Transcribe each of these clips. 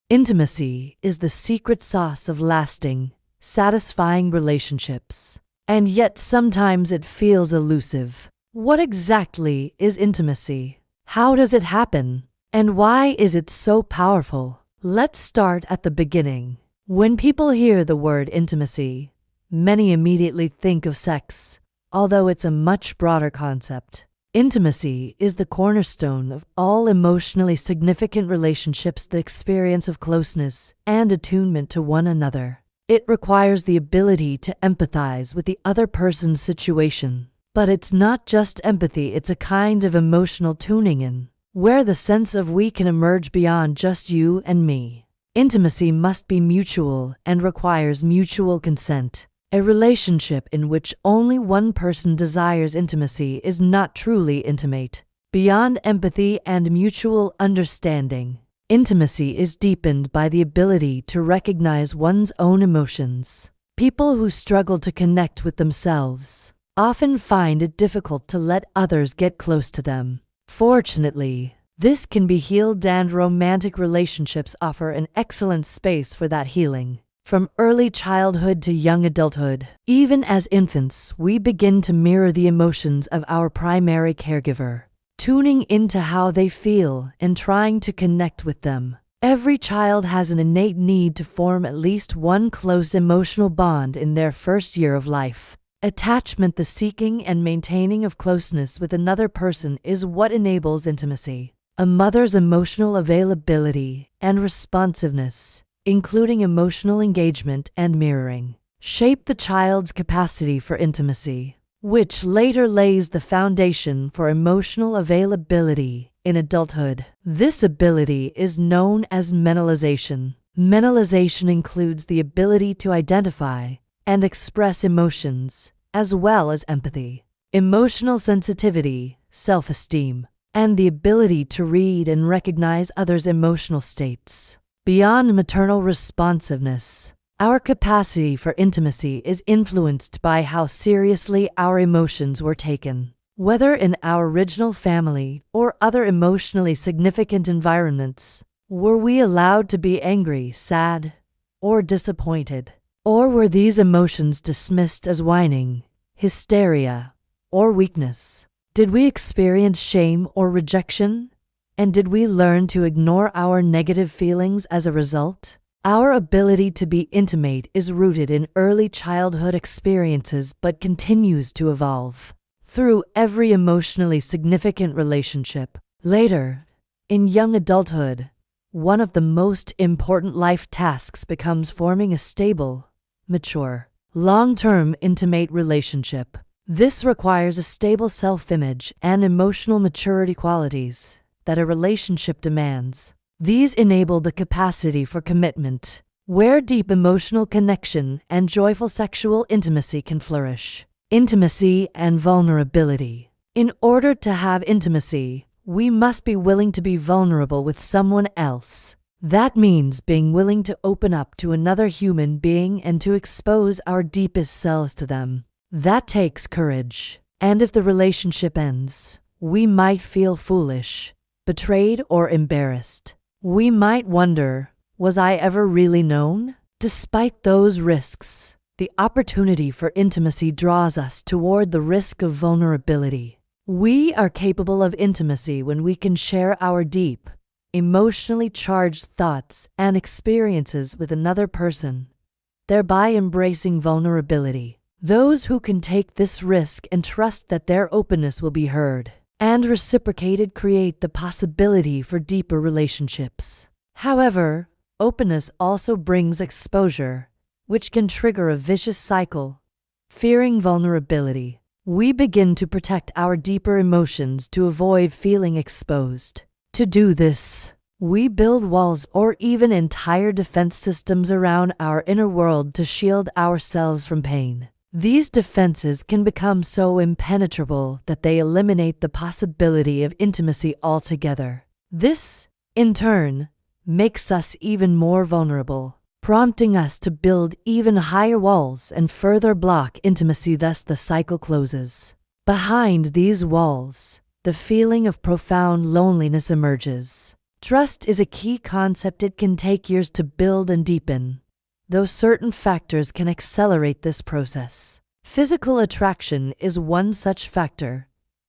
Intimacy is the secret sauce of lasting, satisfying relationships. And yet sometimes it feels elusive. What exactly is intimacy? How does it happen? And why is it so powerful? Let's start at the beginning. When people hear the word intimacy, many immediately think of sex, although it's a much broader concept. Intimacy is the cornerstone of all emotionally significant relationships, the experience of closeness and attunement to one another. It requires the ability to empathize with the other person's situation. But it's not just empathy, it's a kind of emotional tuning in, where the sense of we can emerge beyond just you and me. Intimacy must be mutual and requires mutual consent. A relationship in which only one person desires intimacy is not truly intimate. Beyond empathy and mutual understanding, intimacy is deepened by the ability to recognize one's own emotions. People who struggle to connect with themselves often find it difficult to let others get close to them. Fortunately, this can be healed, and romantic relationships offer an excellent space for that healing. From early childhood to young adulthood, even as infants, we begin to mirror the emotions of our primary caregiver, tuning into how they feel and trying to connect with them. Every child has an innate need to form at least one close emotional bond in their first year of life. Attachment, the seeking and maintaining of closeness with another person, is what enables intimacy. A mother's emotional availability and responsiveness, including emotional engagement and mirroring, shape the child's capacity for intimacy, which later lays the foundation for emotional availability in adulthood. This ability is known as mentalization. Mentalization includes the ability to identify and express emotions, as well as empathy, emotional sensitivity, self-esteem, and the ability to read and recognize others' emotional states. Beyond maternal responsiveness, our capacity for intimacy is influenced by how seriously our emotions were taken. Whether in our original family or other emotionally significant environments, were we allowed to be angry, sad, or disappointed? Or were these emotions dismissed as whining, hysteria, or weakness? Did we experience shame or rejection? And did we learn to ignore our negative feelings as a result? Our ability to be intimate is rooted in early childhood experiences but continues to evolve through every emotionally significant relationship. Later, in young adulthood, one of the most important life tasks becomes forming a stable, mature, long-term intimate relationship. This requires a stable self-image and emotional maturity qualities that a relationship demands. These enable the capacity for commitment, where deep emotional connection and joyful sexual intimacy can flourish. Intimacy and vulnerability. In order to have intimacy, we must be willing to be vulnerable with someone else. That means being willing to open up to another human being and to expose our deepest selves to them. That takes courage. And if the relationship ends, we might feel foolish, betrayed, or embarrassed. We might wonder, was I ever really known? Despite those risks, the opportunity for intimacy draws us toward the risk of vulnerability. We are capable of intimacy when we can share our deep, emotionally charged thoughts and experiences with another person, thereby embracing vulnerability. Those who can take this risk and trust that their openness will be heard and reciprocated create the possibility for deeper relationships. However, openness also brings exposure, which can trigger a vicious cycle. Fearing vulnerability, we begin to protect our deeper emotions to avoid feeling exposed. To do this, we build walls or even entire defense systems around our inner world to shield ourselves from pain. These defenses can become so impenetrable that they eliminate the possibility of intimacy altogether. This, in turn, makes us even more vulnerable, prompting us to build even higher walls and further block intimacy. Thus, the cycle closes. Behind these walls, the feeling of profound loneliness emerges. Trust is a key concept. It can take years to build and deepen, though certain factors can accelerate this process. Physical attraction is one such factor,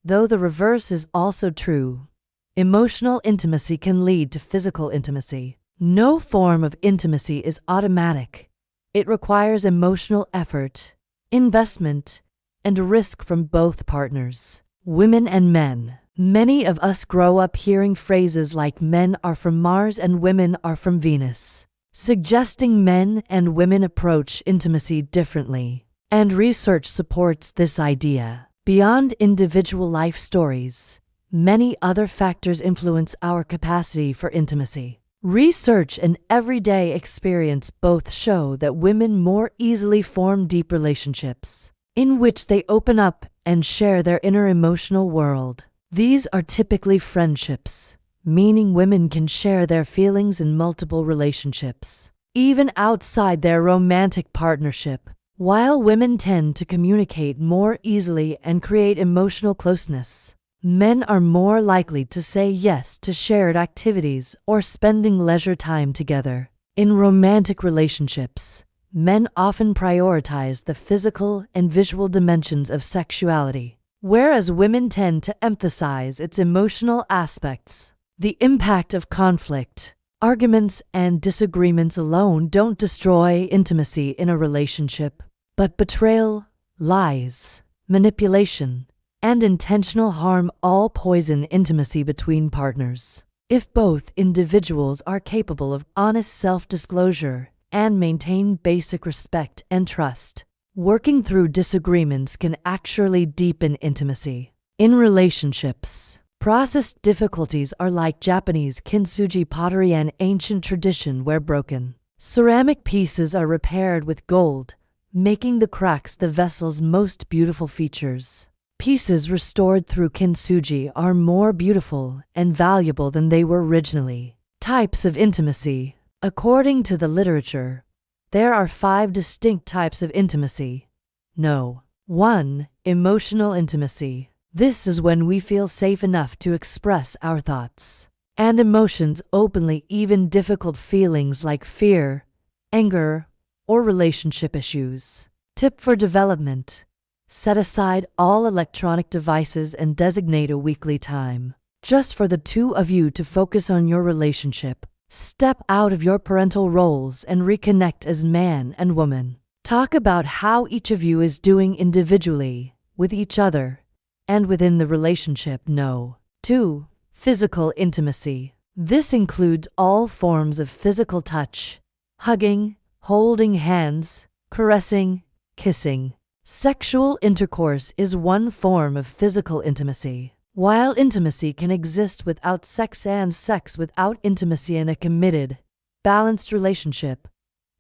though the reverse is also true. Emotional intimacy can lead to physical intimacy. No form of intimacy is automatic. It requires emotional effort, investment, and risk from both partners, women and men. Many of us grow up hearing phrases like men are from Mars and women are from Venus, suggesting men and women approach intimacy differently. And research supports this idea. Beyond individual life stories, many other factors influence our capacity for intimacy. Research and everyday experience both show that women more easily form deep relationships, in which they open up and share their inner emotional world. These are typically friendships, meaning women can share their feelings in multiple relationships, even outside their romantic partnership. While women tend to communicate more easily and create emotional closeness, men are more likely to say yes to shared activities or spending leisure time together. In romantic relationships, men often prioritize the physical and visual dimensions of sexuality, whereas women tend to emphasize its emotional aspects. The impact of conflict, arguments, and disagreements alone don't destroy intimacy in a relationship, but betrayal, lies, manipulation, and intentional harm all poison intimacy between partners. If both individuals are capable of honest self-disclosure and maintain basic respect and trust, working through disagreements can actually deepen intimacy. In relationships, processed difficulties are like Japanese kintsugi pottery, an ancient tradition where broken ceramic pieces are repaired with gold, making the cracks the vessel's most beautiful features. Pieces restored through kintsugi are more beautiful and valuable than they were originally. Types of intimacy. According to the literature, there are 5 distinct types of intimacy. No. 1. Emotional intimacy. This is when we feel safe enough to express our thoughts and emotions openly, even difficult feelings like fear, anger, or relationship issues. Tip for development. Set aside all electronic devices and designate a weekly time just for the two of you to focus on your relationship. Step out of your parental roles and reconnect as man and woman. Talk about how each of you is doing individually, with each other, and within the relationship. No. 2. Physical intimacy. This includes all forms of physical touch, hugging, holding hands, caressing, kissing. Sexual intercourse is one form of physical intimacy. While intimacy can exist without sex and sex without intimacy in a committed, balanced relationship,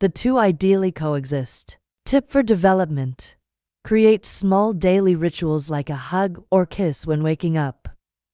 the two ideally coexist. Tip for development. Create small daily rituals like a hug or kiss when waking up,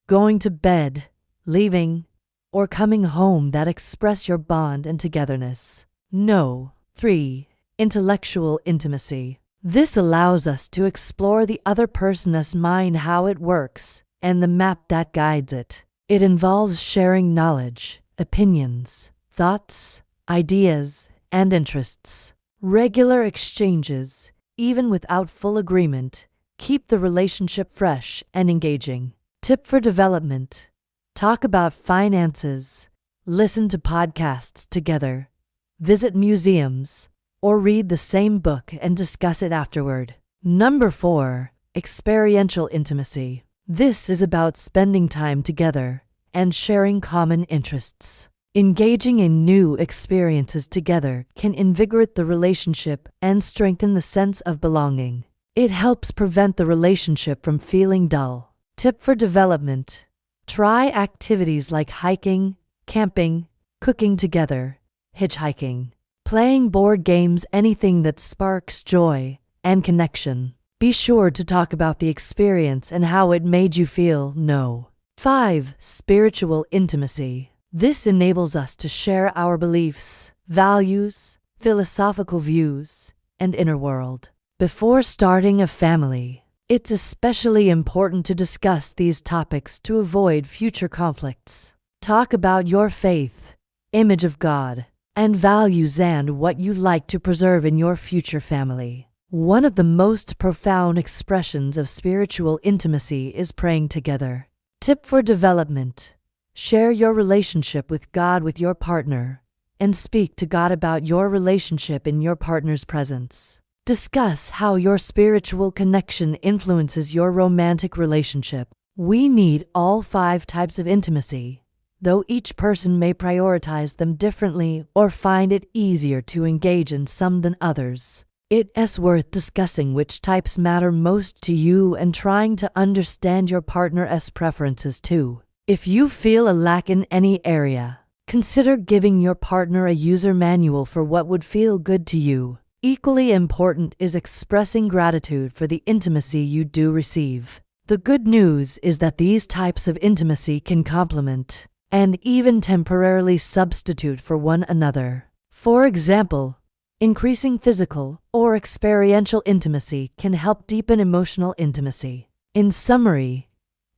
going to bed, leaving, or coming home that express your bond and togetherness. No. 3. Intellectual intimacy. This allows us to explore the other person's mind, how it works, and the map that guides it. It involves sharing knowledge, opinions, thoughts, ideas, and interests. Regular exchanges, even without full agreement, keep the relationship fresh and engaging. Tip for development. Talk about finances, listen to podcasts together, visit museums, or read the same book and discuss it afterward. Number 4. Experiential intimacy. This is about spending time together and sharing common interests. Engaging in new experiences together can invigorate the relationship and strengthen the sense of belonging. It helps prevent the relationship from feeling dull. Tip for development. Try activities like hiking, camping, cooking together, hitchhiking, playing board games, anything that sparks joy and connection. Be sure to talk about the experience and how it made you feel. No. 5. Spiritual intimacy. This enables us to share our beliefs, values, philosophical views, and inner world. Before starting a family, it's especially important to discuss these topics to avoid future conflicts. Talk about your faith, image of God, and values and what you'd like to preserve in your future family. One of the most profound expressions of spiritual intimacy is praying together. Tip for development: share your relationship with God with your partner, and speak to God about your relationship in your partner's presence. Discuss how your spiritual connection influences your romantic relationship. We need all 5 types of intimacy, though each person may prioritize them differently or find it easier to engage in some than others. It's worth discussing which types matter most to you and trying to understand your partner's preferences too. If you feel a lack in any area, consider giving your partner a user manual for what would feel good to you. Equally important is expressing gratitude for the intimacy you do receive. The good news is that these types of intimacy can complement and even temporarily substitute for one another. For example, increasing physical or experiential intimacy can help deepen emotional intimacy. In summary,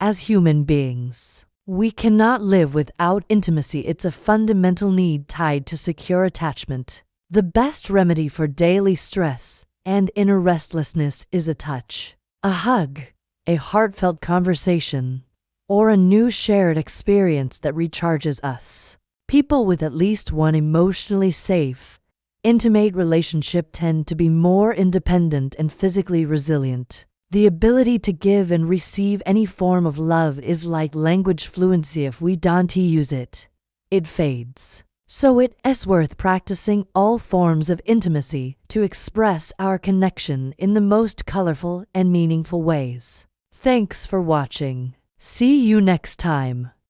as human beings, we cannot live without intimacy. It's a fundamental need tied to secure attachment. The best remedy for daily stress and inner restlessness is a touch, a hug, a heartfelt conversation, or a new shared experience that recharges us. People with at least one emotionally safe, intimate relationship tend to be more independent and physically resilient. The ability to give and receive any form of love is like language fluency. If we don't use it, it fades. So it's worth practicing all forms of intimacy to express our connection in the most colorful and meaningful ways. Thanks for watching. See you next time.